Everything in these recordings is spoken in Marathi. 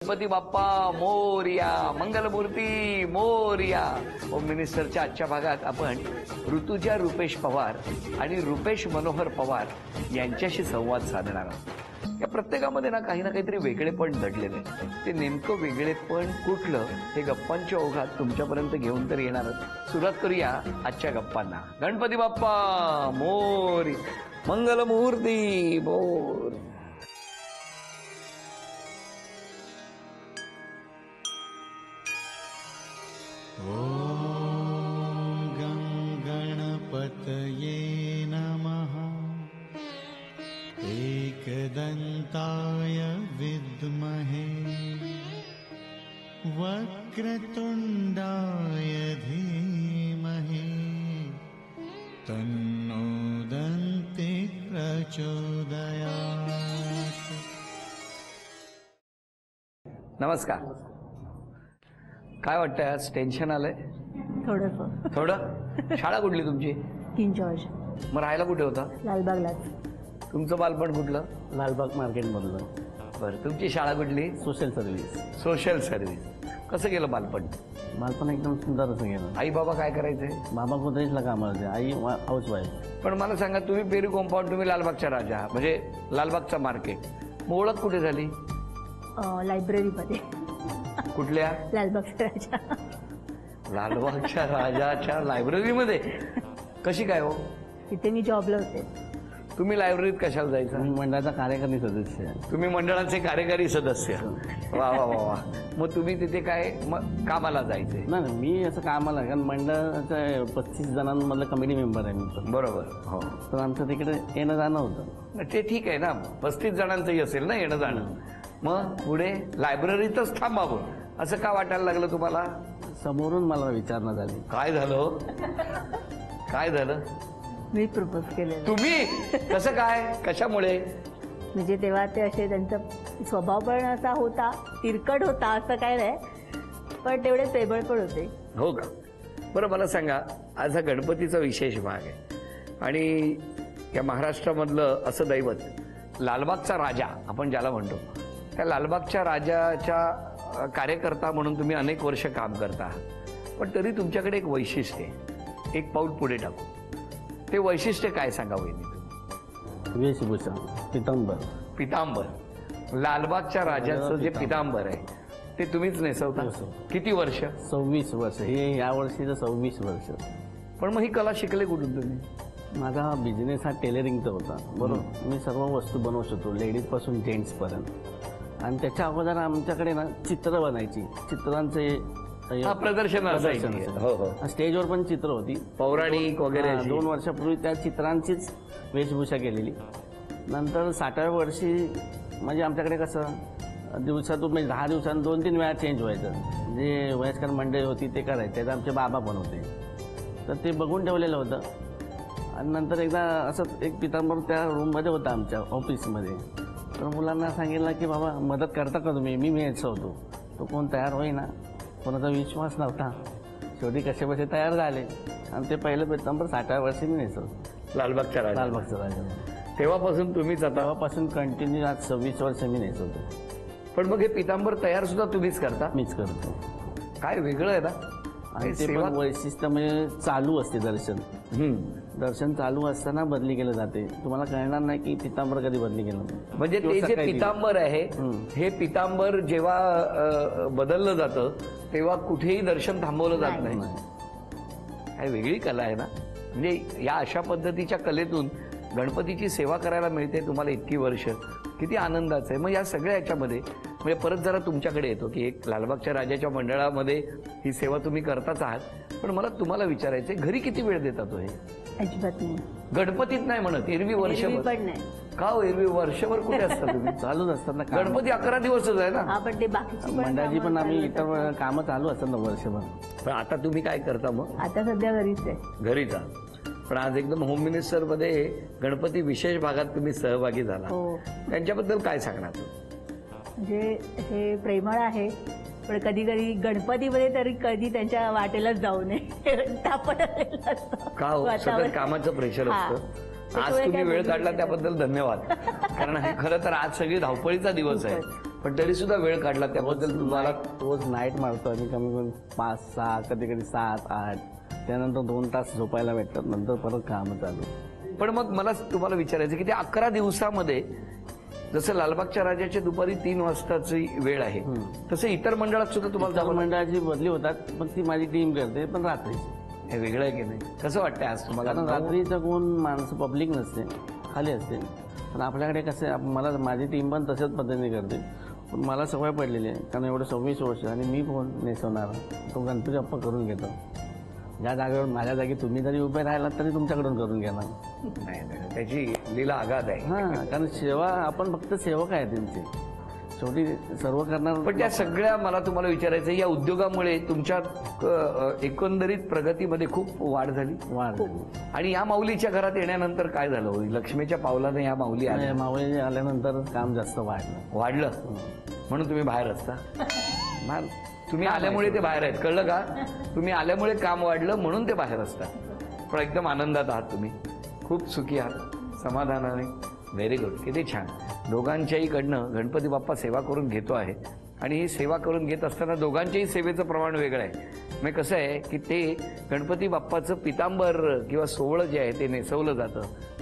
गणपती बाप्पा मोरया, मंगलमूर्ती मोरया. होम मिनिस्टरच्या आजच्या भागात आपण ऋतुजा रुपेश पवार आणि रुपेश मनोहर पवार यांच्याशी संवाद साधणार आहोत. या प्रत्येकामध्ये ना काहीतरी वेगळेपण दडलेलं आहे. ते नेमकं वेगळेपण कुठलं हे गप्पांच्या ओघात तुमच्यापर्यंत घेऊन तर येणारच. सुरुवात करूया आजच्या गप्पांना. गणपती बाप्पा मोर, मंगलमूर्ती मोर. ॐ गणपतये नमः. एकदन्ताय विद्महे वक्रतुण्डाय धीमहि तन्नो दन्ति प्रचोदयात्. नमस्कार. काय वाटतंय, आज टेन्शन आलंय? थोडं. शाळा कुठली तुमची? King George. मग राहायला कुठे होता? लालबागलाच. तुमचं बालपण कुठलं? लालबाग मार्केटमधलं. बरं, तुमची शाळा कुठली? Social service. Social service. कसं गेलं बालपण? बालपण एकदम सुंदर असं गेलं. आई बाबा काय करायचे? बाबा गोदरेजला कामाला होते, आई हाऊस वाईफ. पण मला सांगा, तुम्ही पेरू कॉम्पाऊंड, तुम्ही लालबागच्या राजा, म्हणजे लालबागचा मार्केट, मग ओळख कुठे झाली? लायब्ररीमध्ये. कुठल्या? लालबागच्या राजा. लालबागच्या राजाच्या लायब्ररीमध्ये? कशी काय हो? तिथे मी जॉबला होते. तुम्ही लायब्ररीत कशाला जायचं? मी मंडळाचा कार्यकारी सदस्य आहे. तुम्ही मंडळाचे कार्यकारी सदस्य. वा वा वा वा. मग तुम्ही तिथे काय कामाला जायचे? नाही, मी असं कामाला, कारण मंडळाचं 35 जणांमधलं कमिटी मेंबर आहे मी पण. बरोबर. हो. तर आमचं तिकडे येणं जाणं होतं. ते ठीक आहे ना, 35 जणांचंही असेल ना येणं जाणं. मग पुढे लायब्ररीतच थांबावं असं का वाटायला लागलं तुम्हाला? समोरून मला विचारणा झाली. काय झालं? काय झालं? मी प्रपोज केलेलं. तुम्ही? कसं काय? कशामुळे? म्हणजे तेव्हा ते असे, त्यांचा स्वभाव पण असा होता, तिरकट होता असं काय नाही, पण तेवढे पेबळ पण होते. हो का? बरं, मला सांगा, आज हा गणपतीचा विशेष भाग आहे आणि या महाराष्ट्रामधलं असं दैवत लालबागचा राजा आपण ज्याला म्हणतो, त्या लालबागच्या राजाच्या कार्यकर्ता म्हणून तुम्ही अनेक वर्ष काम करता आहात. पण तरी तुमच्याकडे एक वैशिष्ट्य आहे. एक पाऊल पुढे टाकू. ते वैशिष्ट्य काय सांगा वहिनी? वेशभूषा, पितांबर. पितांबर. लालबागच्या राजाचं जे पितांबर आहे ते तुम्हीच नेसवता? किती वर्ष? 26 वर्ष. हे या वर्षीचं 26 वर्ष. पण मग ही कला शिकले कुठून तुम्ही? माझा बिझनेस हा टेलरिंगचा होता, बरोबर. मी सर्व वस्तू बनवत होतो, लेडीजपासून जेंट्सपर्यंत. आणि त्याच्या अगोदर आमच्याकडे ना चित्र बनायची, चित्रांचे प्रदर्शन असायचं. हो हो. स्टेजवर पण चित्र होती, पौराणिक वगैरे. 2 वर्षापूर्वी त्या चित्रांचीच वेशभूषा केलेली. नंतर 60व्या वर्षी म्हणजे आमच्याकडे कसं दिवसातून म्हणजे 10 दिवसांनी 2-3 वेळा चेंज व्हायचं. जे वयस्कर मंडळी होती ते करायचे, तर आमचे बाबा पण होते, तर ते बघून ठेवलेलं होतं. आणि नंतर एकदा असंच एक पितांबर त्या रूममध्ये होता आमच्या ऑफिसमध्ये. तर मुलांना सांगितलं की बाबा मदत करता का तुम्ही? मी यायचं होतो. तो कोण तयार होईना, कोणाचा विश्वास नव्हता. शेवटी कसे तयार झाले आणि ते पहिलं पितांबर 60व्या वर्षी मी नेसवलं. लालबागच्या राजा. लालबागचा राजा. तेव्हापासून तुम्हीच आता? तेव्हापासून कंटिन्यू आज 26 वर्ष मी नेसवतो. पण मग हे पितांबर तयार सुद्धा तुम्हीच करता? मीच करतो. काय वेगळं आहे ना. आणि ते पण वैशिष्ट्य म्हणजे चालू असते दर्शन. दर्शन चालू असताना बदली केलं जाते. तुम्हाला कळणार नाही की पितांबर कधी बदली केलं. म्हणजे ते जे पितांबर आहे हे पितांबर जेव्हा बदललं जातं तेव्हा कुठेही दर्शन थांबवलं जात नाही. काय वेगळी कला आहे ना. म्हणजे या अशा पद्धतीच्या कलेतून गणपतीची सेवा करायला मिळते तुम्हाला इतकी वर्ष. किती आनंदाचं आहे. मग या सगळ्या याच्यामध्ये म्हणजे परत जरा तुमच्याकडे येतो की एक लालबागच्या राजाच्या मंडळामध्ये ही सेवा तुम्ही करताच आहात. पण मला तुम्हाला विचारायचंय, घरी किती वेळ देतात हे? अजिबात नाही. गणपतीत नाही म्हणत, एरवी वर्षभर पण नाही. का हो? एरवी वर्षभर कुठे असता तुम्ही? चालूच असतात ना. गणपती 11 दिवसच आहे ना. हा, पण ते बाकीची मंडळाची पण आम्ही इतर कामं चालू असतात ना वर्षभर. पण आता तुम्ही काय करता मग? आता सध्या घरीच आहे. घरीच. पण आज एकदम होम मिनिस्टरमध्ये गणपती विशेष भागात तुम्ही सहभागी झाला. त्यांच्याबद्दल काय सांगणार? म्हणजे हे प्रेमळ आहे, पण कधी कधी गणपतीमध्ये तरी कधी त्यांच्या वाटेलाच जाऊ नये. का हो? सतत कामाचं प्रेशर असतं. आज तुम्ही वेळ काढला त्याबद्दल धन्यवाद. कारण हे खरं तर आज सगळी धावपळीचा दिवस आहे. पण तरी सुद्धा वेळ काढला त्याबद्दल तुम्हाला रोज नाईट मारतो आणि कमी कमी 5-6 कधी कधी 7-8 त्यानंतर 2 तास झोपायला भेटतात नंतर परत काम चालू. पण मग मला तुम्हाला विचारायचं की त्या 11 दिवसामध्ये जसं लालबागच्या राजाच्या दुपारी 3 वाजताची वेळ आहे तसं इतर मंडळात सुद्धा तुम्हाला इतर जावं लागतं? मंडळाची बदली होतात पण ती माझी टीम करते पण रात्रीची. हे वेगळं आहे की नाही? कसं वाटतंय आज तुम्हाला? कारण रात्रीचं कोण माणसं पब्लिक नसते, खाली असते. पण आपल्याकडे कसं आहे, मला माझी टीम पण तशाच पद्धतीने करते. पण मला सवय पडलेली आहे कारण एवढं 26 वर्ष आणि मी फोन नेसवणार तो गणपती बाप्पा करून घेतो. ज्या जागेवर माझ्या जागी तुम्ही जरी उभे राहिलात तरी तुमच्याकडून करून घेणार. नाही, त्याची लीला आघात आहे. हां, कारण सेवा आपण फक्त सेवक आहे त्यांची, शेवटी सर्व करणार. पण त्या सगळ्या मला तुम्हाला विचारायचं या उद्योगामुळे तुमच्या एकंदरीत प्रगतीमध्ये खूप वाढ झाली. वाढ आणि या माऊलीच्या घरात येण्यानंतर काय झालं होईल? लक्ष्मीच्या पावलाने या माऊली आल्या, मावळे आल्यानंतर काम जास्त वाढलं. म्हणून तुम्ही बाहेर असता. तुम्ही आल्यामुळे ते बाहेर आहेत, कळलं का? तुम्ही आल्यामुळे काम वाढलं म्हणून ते बाहेर असतात. पण एकदम आनंदात आहात तुम्ही, खूप सुखी आहात, समाधानाने. व्हेरी गुड, किती छान. दोघांच्याहीकडनं गणपती बाप्पा सेवा करून घेतो आहे आणि ही सेवा करून घेत असताना दोघांच्याही सेवेचं प्रमाण वेगळं आहे. मग कसं आहे की ते गणपती बाप्पाचं पितांबर किंवा सोवळं जे आहे ते नेसवलं जातं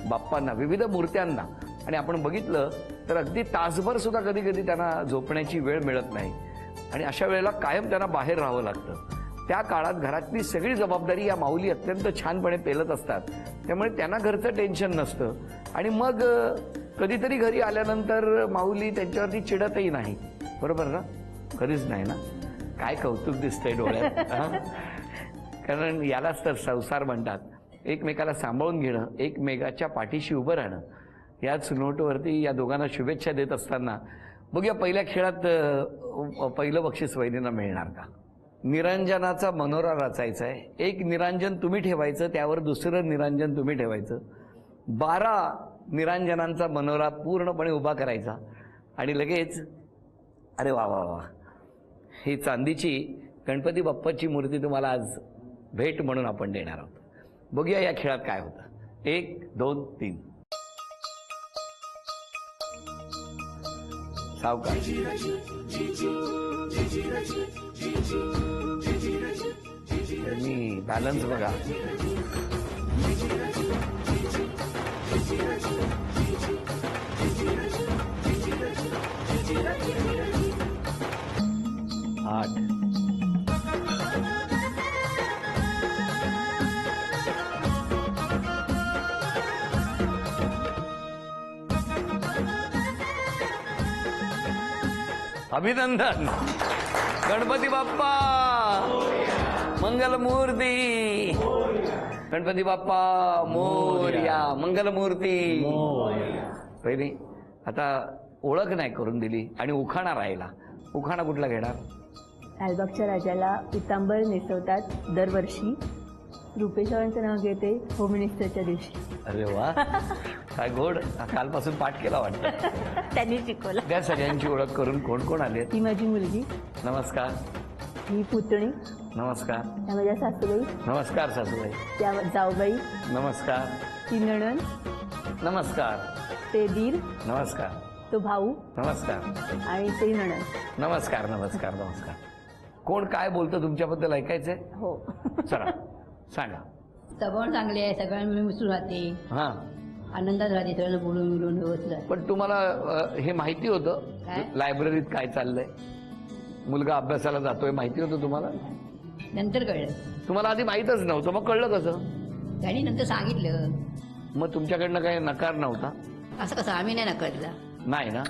बाप्पांना, विविध मूर्त्यांना. आणि आपण बघितलं तर अगदी तासभर सुद्धा कधी कधी त्यांना झोपण्याची वेळ मिळत नाही आणि अशा वेळेला कायम त्यांना बाहेर राहावं लागतं. त्या काळात घरातली सगळी जबाबदारी या माऊली अत्यंत छानपणे पेलत असतात. त्यामुळे त्यांना घरचं टेन्शन नसतं आणि मग कधीतरी घरी आल्यानंतर माऊली त्यांच्यावरती चिडतही नाही. बरोबर ना? कधीच नाही ना? काय कौतुक दिसतंय डोळ्यात. कारण यालाच तर संसार म्हणतात. एकमेकाला सांभाळून घेणं, एकमेकाच्या पाठीशी उभं राहणं. याच नोटवरती या दोघांना शुभेच्छा देत असताना बघूया पहिल्या खेळात पहिलं बक्षीस वहिनींना मिळणार का? निरांजनाचा मनोरा रचायचा आहे. एक निरांजन तुम्ही ठेवायचं, त्यावर दुसरं निरांजन तुम्ही ठेवायचं. 12 निरांजनांचा मनोरा पूर्णपणे उभा करायचा आणि लगेच अरे वा वा वा, ही चांदीची गणपती बाप्पाची मूर्ती तुम्हाला आज भेट म्हणून आपण देणार आहोत. बघूया या खेळात काय होतं. 1 2 3 सावकाश. मी बॅलन्स बघा. आठ. अभिनंदन. गणपती बाप्पा मंगलमूर्ती. गणपती बाप्पा मोरया. मंगलमूर्ती. पहिली आता ओळख नाही करून दिली आणि उखाणा राहिला. उखाणा कुठला घेणार? लालबागच्या राजाला पितांबर नेसवतात दरवर्षी. रुपेशरावांचं नाव घेते होम मिनिस्टरच्या दिवशी. अरे वा, काय गोड. कालपासून पाठ केला वाटतं. त्यांनी शिकवला. त्या सगळ्यांची ओळख करून कोण कोण आले? ती माझी मुलगी, नमस्कार. ही पुतणी, नमस्कार. त्या माझ्या सासूबाई, नमस्कार सासूबाई. त्या जाऊबाई, नमस्कार. ती नणंद, नमस्कार. ते दीर, नमस्कार. तो भाऊ नमस्कार. आणि ते नणंद. नमस्कार नमस्कार नमस्कार. कोण काय बोलतं तुमच्याबद्दल ऐकायचंय? हो. चला सांगा. सगळं चांगले आहे, सगळ्यांना मिसळून राहते, हा. आनंदात राहते, सगळ्यांना बोलून मिळून व्यवस्थित राहते. पण तुम्हाला हे माहिती होतं काय? लायब्ररीत काय चाललंय? मुलगा अभ्यासाला जातोय माहिती होतं तुम्हाला? नंतर कळलं. तुम्हाला आधी माहीतच नव्हतं, मग कळलं कसं? त्यांनी नंतर सांगितलं. मग तुमच्याकडनं काही नकार नव्हता? असं कसं आम्ही नाही नकारला. नाही ना?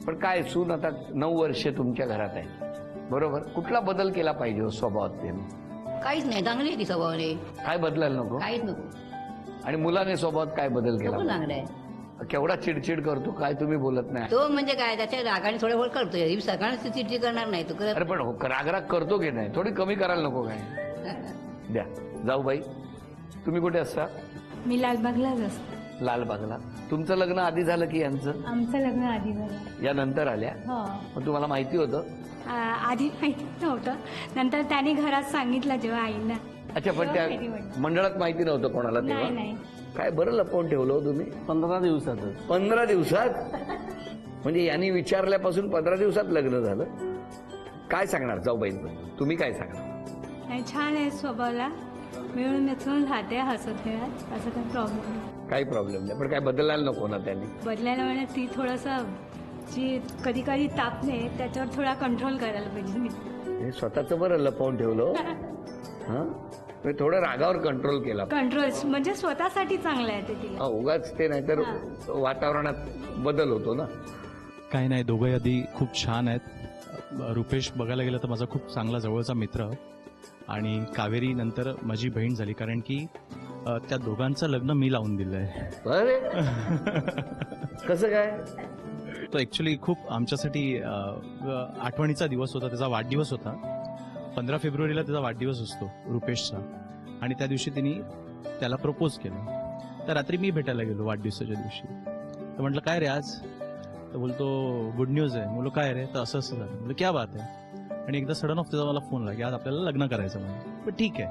पण काय सून आता 9 वर्षे तुमच्या घरात आहे, बरोबर? कुठला बदल केला पाहिजे हो स्वभावात? त्यांनी काहीच नाही, चांगली आहे ती स्वभावाने, काय बदलायला नको? काहीच नको. आणि मुलाने स्वभावात काय बदल केला? सगळं चांगलं आहे. केवढा चिडचिड करतो, काय तुम्ही बोलत नाही? तो म्हणजे काय, त्याच्या रागाने थोडं थोडं करतोय. सगळ्यांना चिडचिड करणार नाही तो अरे करत. पण रागराग करतो की नाही? थोडी कमी करायला नको काय? द्या. जाऊ बाई, तुम्ही कुठे असता? मी लालबागलाच असते. लालबागला. तुमचं लग्न आधी झालं की यांचं? आमचं लग्न आधी झालं. या नंतर आल्या? हो. मग तुम्हाला माहिती होतं? आधी माहिती नव्हतं, नंतर त्याने घरात सांगितलं जेव्हा आईला. अच्छा, पण त्या माहिती पडलं. मंडळात माहिती नव्हतं कोणाला तेव्हा? नाही. काय बरं लपवून ठेवलं हो तुम्ही? 15 दिवसातच. 15 दिवसात? म्हणजे यांनी विचारल्यापासून 15 दिवसात लग्न झालं. काय सांगणार जाऊबाईंबद्दल, तुम्ही काय सांगणार? नाही, छान आहे स्वभावाला, मिळून मिसळून राहते, हसत खेळत, असं काही प्रॉब्लेम नाही. काही प्रॉब्लेम नाही, पण काय बदलायला नको ना त्यांनी? बदलायला म्हणजे ती थोडंसं जी कधी कधी तापणे त्याच्यावर थोडा कंट्रोल करायला पाहिजे मी. हे स्वतःचं बरं लपवून ठेवलं. हां, थोडं रागावर कंट्रोल केला. कंट्रोल म्हणजे स्वतःसाठी चांगलं आहे ते तिला. उगाच ते नाहीतर वातावरणात बदल होतो ना. काही नाही, दोघंही आधी खूप छान आहेत. रुपेश बघायला गेलं तर माझा खूप चांगला जवळचा मित्र, आणि कावेरी नंतर माझी बहीण झाली, कारण की त्या दोघांचं लग्न मी लावून दिलंय. अरे कसं काय? तो ॲक्च्युली खूप आमच्यासाठी आठवणीचा दिवस होता. त्याचा वाढदिवस होता. 15 फेब्रुवारीला त्याचा वाढदिवस असतो रुपेशचा, आणि त्या दिवशी तिने त्याला प्रपोज केलं. तर रात्री मी भेटायला गेलो वाढदिवसाच्या दिवशी. तर म्हटलं काय रे आज? तर बोलतो गुड न्यूज आहे. बोललो काय रे? तर असं असं झालं. म्हटलं क्या बात आहे? आणि एकदा सडन ऑफ त्याचा मला फोन लागला की आज आपल्याला लग्न करायचं म्हणून. पण ठीक आहे,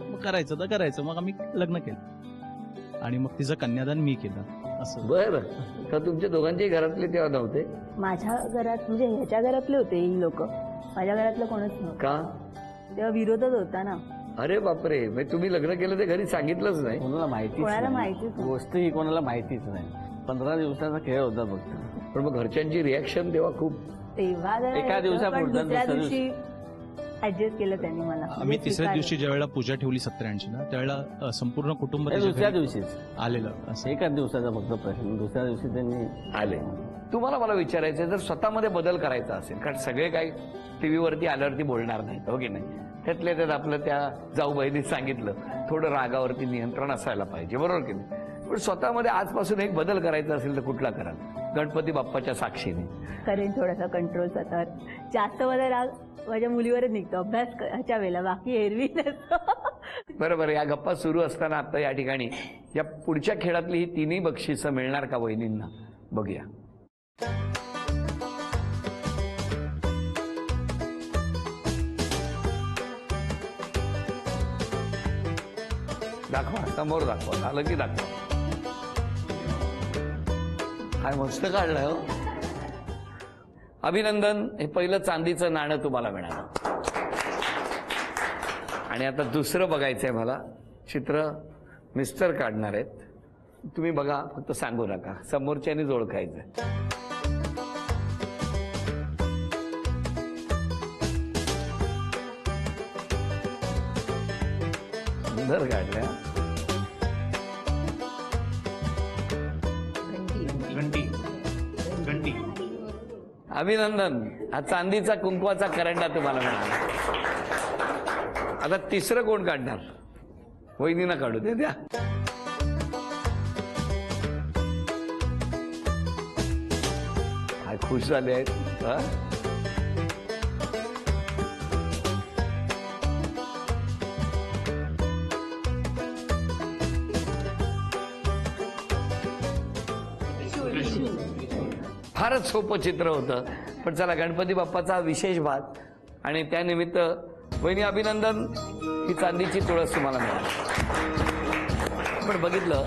मग करायचं तर करायचं. मग आम्ही लग्न केलं, आणि मग तिचं कन्यादान मी केलं. असं. बरं, तर तुमच्या दोघांच्याही घरातले तेव्हा नव्हते माझ्या घरात म्हणजे ह्याच्या घरातले होते ही लोक, माझ्या घरातलं कोणच नव्हतं. का? तेव्हा विरोधच होता ना. अरे बापरे, म्हणजे तुम्ही लग्न केलं ते घरी सांगितलंच नाही? कोणाला कोणाला माहितीच नाही. गोष्ट ही कोणाला माहितीच नाही. 15 दिवसाचा खेळ होता फक्त. पण मग घरच्यांची रिॲक्शन तेव्हा खूप. तेव्हा जरा एका येतं, दिवसापुरतं, पण दुसऱ्या दुसऱ्या दिवशी ऍडजस्ट केलं त्यांनी मला. आम्ही म्हणजे तिसऱ्या स्वीकारलं. दिवशी ज्यावेळेला पूजा ठेवली सत्यनारायणची ना, त्यावेळेला संपूर्ण कुटुंब हे तिच्या दुसऱ्या घरी दिवशीच आलेलं असं. एकाच दिवसाचा फक्त प्रश्न. दुसऱ्या दिवशी त्यांनी आले. तुम्हाला मला विचारायचं, जर स्वतःमध्ये बदल करायचा असेल, कारण सगळे काही टीव्हीवरती आल्यावरती बोलणार नाहीत, हो की नाही? त्यातल्या त्यात आपलं त्या जाऊ बहिणीत सांगितलं थोडं रागावरती नियंत्रण असायला पाहिजे, बरोबर की नाही? पण स्वतःमध्ये आजपासून एक बदल करायचा असेल तर कुठला कराल? गणपती बाप्पाच्या साक्षीने. करेन थोडासा कंट्रोल स्वतःवर. जास्त मला राग माझ्या मुलीवरच निघतो अभ्यासाच्या वेळेला, बाकी एरवी नसतो. बरोबर. या गप्पा सुरू असताना आता या ठिकाणी या पुढच्या खेळातली ही तिन्ही बक्षिसं मिळणार का वहिनींना? बघूया. दाखवा, समोर दाखवा, झालं की दाखवा. काय मस्त काढलंय हो. अभिनंदन. हे पहिलं चांदीचं नाणं तुम्हाला मिळालं. आणि आता दुसरं बघायचंय मला. चित्र मिस्टर काढणार आहेत. तुम्ही बघा, फक्त सांगू नका, समोरच्यानेच ओळखायचंय. सुंदर काढल्या. अभिनंदन. हा चांदीचा कुंकवाचा करंडा तुम्हाला मिळाला. आता तिसरं कोण काढणार? वहिनीना काढू दे द्या. काय खुश झाले आहेत हा? फारच सोपं चित्र होतं. पण चला, गणपती बाप्पाचा विशेष भाग, आणि त्यानिमित्त वहिनी अभिनंदन. ही चांदीची तुळस तुम्हाला मिळाली. पण बघितलं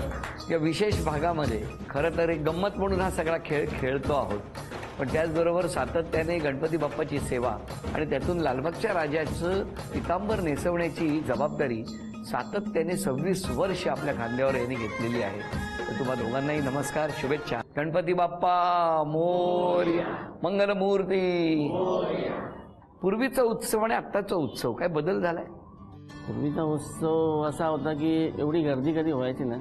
या विशेष भागामध्ये खरं तर एक गंमत म्हणून हा सगळा खेळ खेळतो आहोत, पण त्याचबरोबर सातत्याने गणपती बाप्पाची सेवा आणि त्यातून लालबागच्या राजाचं पितांबर नेसवण्याची जबाबदारी सातत्याने 26 वर्ष आपल्या खांद्यावर यांनी घेतलेली आहे. तर तुम्हा दोघांनाही नमस्कार, शुभेच्छा. गणपती बाप्पा मोरया, मंगलमूर्ती. पूर्वीचा उत्सव आणि आत्ताचा उत्सव काय बदल झालाय? पूर्वीचा उत्सव असा होता की एवढी गर्दी कधी व्हायची ना.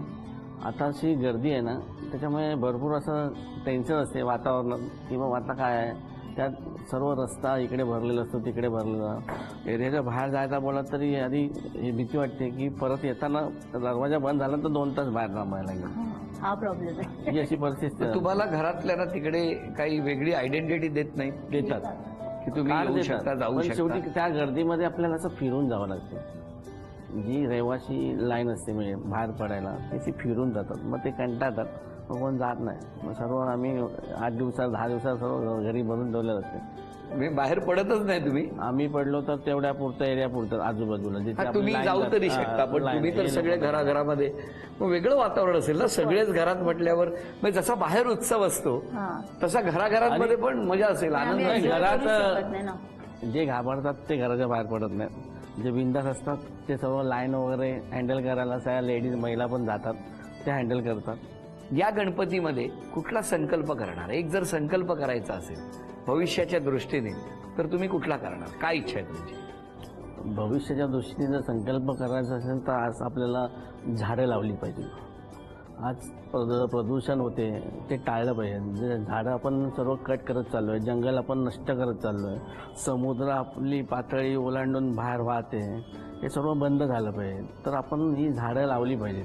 आताची गर्दी आहे ना, त्याच्यामुळे भरपूर असं टेन्शन असते वातावरणात, किंवा आता काय आहे त्यात सर्व रस्ता इकडे भरलेला असतो, तिकडे भरलेला. एरियाच्या बाहेर जायचा बोला तरी आधी ही भीती वाटते की परत येताना दरवाजा बंद झाला तर 2 तास बाहेर थांबायला लागेल. हा प्रॉब्लेम आहे. ही अशी परिस्थिती आहे. तुम्हाला घरातल्या ना तिकडे काही वेगळी आयडेंटिटी देत नाही? देतात की तुम्ही कार येऊ देतात. शकता, जाऊ पण शकता? शेवटी त्या गर्दीमध्ये आपल्याला असं फिरून जावं लागतं. जी रहिवाशी लाईन असते म्हणजे बाहेर पडायला, त्याची फिरून जातात. मग ते कंटाळतात, मग कोण जात नाही. मग सर्व आम्ही 8 दिवसात 10 दिवसात सर्व घरी भरून ठेवलेलं असते. मी बाहेर पडतच नाही तुम्ही. आम्ही पडलो तर तेवढ्या पुरता एरिया पुरतं आजूबाजूला जिथे हा, आपली तुम्ही line जाऊ जाते. तरी हा, शकता पण line तुम्ही तर हे सगळे नको. घराघरामध्ये मग वेगळं वातावरण असेल ना. सगळेच घरात म्हटल्यावर म्हणजे जसा बाहेर उत्सव असतो हा तसा घराघरांमध्ये पण मजा असेल, आनंद आम्ही असेल. enjoy घरात- करू शकत नाही ना. जे घाबरतात ते घराच्या बाहेर पडत नाहीत. जे बिंदास असतात ते सर्व लाईन वगैरे हँडल करायला सगळ्या लेडीज महिला पण जातात, ते हँडल करतात. या गणपतीमध्ये कुठला संकल्प करणार? एक जर संकल्प करायचा असेल भविष्याच्या दृष्टीने तर तुम्ही कुठला करणार? काय इच्छा आहे तुमची? भविष्याच्या दृष्टीने जर संकल्प करायचा असेल तर आज आपल्याला झाडं लावली पाहिजे. आज प्रदूषण होते ते टाळलं पाहिजे. जे झाडं आपण सर्व कट करत चाललो आहे, जंगल आपण नष्ट करत चाललो आहे, समुद्र आपली पातळी ओलांडून बाहेर वाहते, हे सर्व बंद झालं पाहिजे. तर आपण ही झाडं लावली पाहिजे.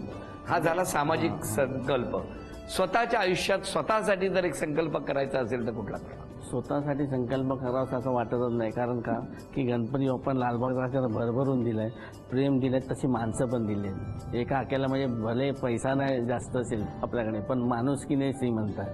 हा झाला सामाजिक संकल्प. स्वतःच्या आयुष्यात स्वतःसाठी जर एक संकल्प करायचा असेल तर कुठला करणार? स्वतःसाठी संकल्प करावा असं वाटतच नाही, कारण का की गणपती बाप्पा लालबागचा भरभरून दिलाय, प्रेम दिलंय, तशी माणसं पण दिली. एका हाक्याला म्हणजे भले पैसा नाही जास्त असेल आपल्याकडे पण माणुसकी नाही श्रीमंत आहे,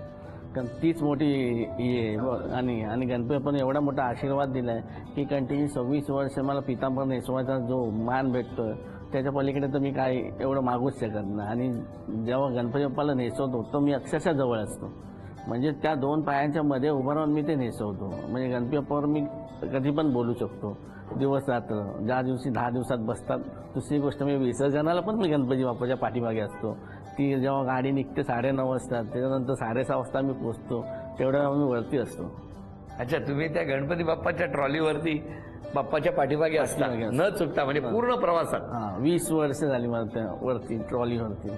कारण तीच मोठी ही आहे. आणि गणपती बाप्पाने एवढा मोठा आशीर्वाद दिलाय की कंटिन्यू 26 वर्ष मला पितांबर नेसवायचा जो मान भेटतोय त्याच्या पलीकडे तर मी काय एवढं मागूच शकत नाही. आणि जेव्हा गणपती बाप्पाला नेसवतो तर मी अक्षरशः जवळ असतो, म्हणजे त्या 2 पायांच्या मध्ये उभं राहून मी ते नेसवतो. म्हणजे गणपती बाप्पावर मी कधी पण बोलू शकतो दिवस रात्र. ज्या दिवशी 10 दिवसात बसतात. दुसरी गोष्ट मी विसर्जनाला पण मी गणपती बाप्पाच्या पाठीमागे असतो. ती जेव्हा गाडी निघते 9:30 वाजता, त्याच्यानंतर 6:30 वाजता मी पोचतो, तेवढ्या वेळा मी वरती असतो. अच्छा, तुम्ही त्या गणपती बाप्पाच्या ट्रॉलीवरती बाप्पाच्या पाठीमागे असता पाठीमागे न चुकता, म्हणजे पूर्ण प्रवासात. हां, 20 वर्ष झाली मला त्या वरती ट्रॉलीवरती.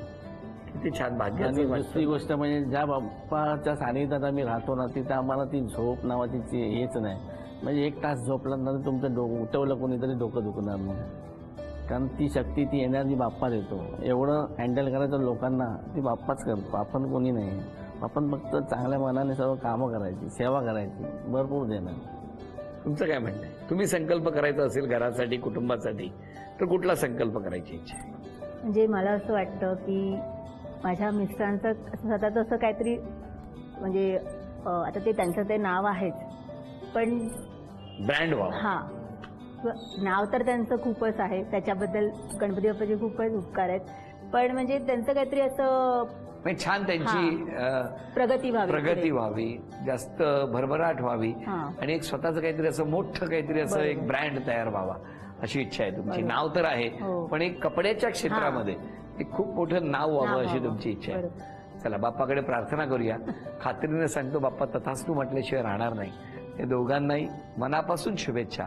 किती छान भाग्य. आणि दुसरी गोष्ट म्हणजे ज्या बाप्पाच्या सानिध्यात आम्ही राहतो ना, तिथे आम्हाला ती झोप नावाची हेच नाही. म्हणजे 1 तास झोपल्यानंतर तुमचं उठवलं कोणीतरी डोकं दुखणार नाही, कारण ती शक्ती, ती एनर्जी बाप्पा देतो. एवढं हँडल करायचं लोकांना ती बाप्पाच करतो, आपण कोणी नाही. आपण फक्त चांगल्या मनाने सर्व कामं करायची, सेवा करायची, भरपूर देणार. तुमचं काय म्हणणं आहे? तुम्ही संकल्प करायचा असेल घरासाठी, कुटुंबासाठी तर कुठला संकल्प करायची इच्छा आहे? म्हणजे मला असं वाटतं की माझ्या मिस्टरांचं स्वतःचं असं काहीतरी, म्हणजे आता ते त्यांचं ते नाव आहेच पण ब्रँड व्हावा. हां, नाव तर त्यांचं खूपच आहे, त्याच्याबद्दल गणपती बाप्पाचे खूपच उपकार आहेत, पण म्हणजे त्यांचं काहीतरी असं म्हणजे छान त्यांची प्रगती प्रगती व्हावी, जास्त भरभराट व्हावी हां. आणि एक स्वतःचं काहीतरी असं मोठं काहीतरी असं एक ब्रँड तयार व्हावा अशी इच्छा आहे तुमची. नाव तर आहे हो. पण एक कपड्याच्या क्षेत्रामध्ये एक खूप मोठं नाव व्हावं अशी तुमची इच्छा आहे. चला बाप्पाकडे प्रार्थना करूया. खात्रीने सांगतो बाप्पा तथास्तू म्हटल्याशिवाय राहणार नाही. हे दोघांनाही मनापासून शुभेच्छा.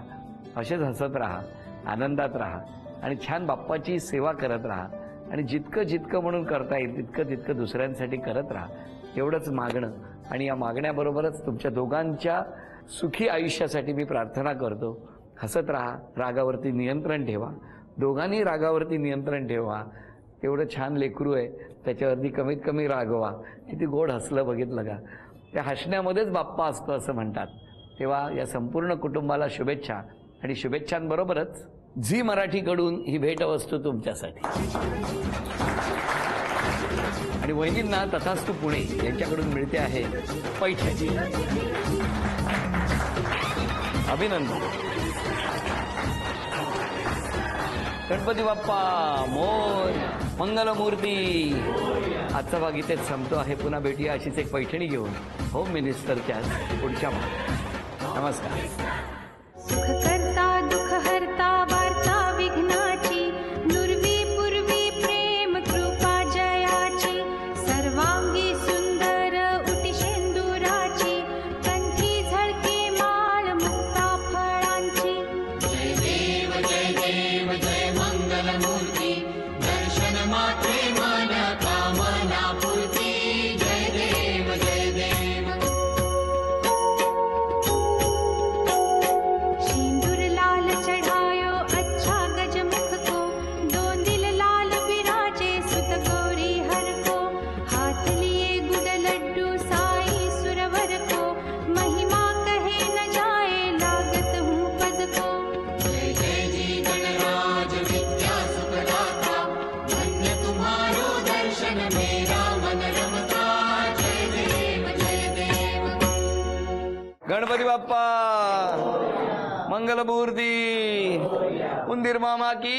असेच हसत राहा, आनंदात राहा आणि छान बाप्पाची सेवा करत राहा आणि जितकं जितकं म्हणून करता येईल तितकं तितकं दुसऱ्यांसाठी करत राहा, एवढंच मागणं. आणि या मागण्याबरोबरच तुमच्या दोघांच्या सुखी आयुष्यासाठी मी प्रार्थना करतो. हसत राहा, रागावरती नियंत्रण ठेवा, दोघांनी रागावरती नियंत्रण ठेवा. एवढं छान लेकरू आहे त्याच्यावरती कमीत कमी रागवा. किती गोड हसलं बघितलं का? त्या हसण्यामध्येच बाप्पा असतो असं म्हणतात. तेव्हा या संपूर्ण कुटुंबाला शुभेच्छा आणि शुभेच्छांबरोबरच झी मराठीकडून ही भेटवस्तू तुमच्यासाठी आणि वहिनींना तथास्तू पुणे यांच्याकडून मिळते आहे पैठणी. अभिनंदन. गणपती बाप्पा मोरया, मंगलमूर्ती. आजचा भाग इथेच संपतो आहे. पुन्हा भेटूया अशीच एक पैठणी घेऊन होम मिनिस्टरच्या पुढच्या भागात. नमस्कार. सुखकर्ता दुःखहर्ता वार्ता विघ्नाची, नुर्वी पूर्वी प्रेम कृपा जयाची, सर्वांगी सुंदर उटी शेंदुराची, कंठी झळके माळ मुक्ता फळांची. जय देव जय देव जय मंगलमूर्ती, दर्शन मात्रे मन कामना पूर्ती. जय देव जय देव. मंगलमूर्ती उंदीर मामा की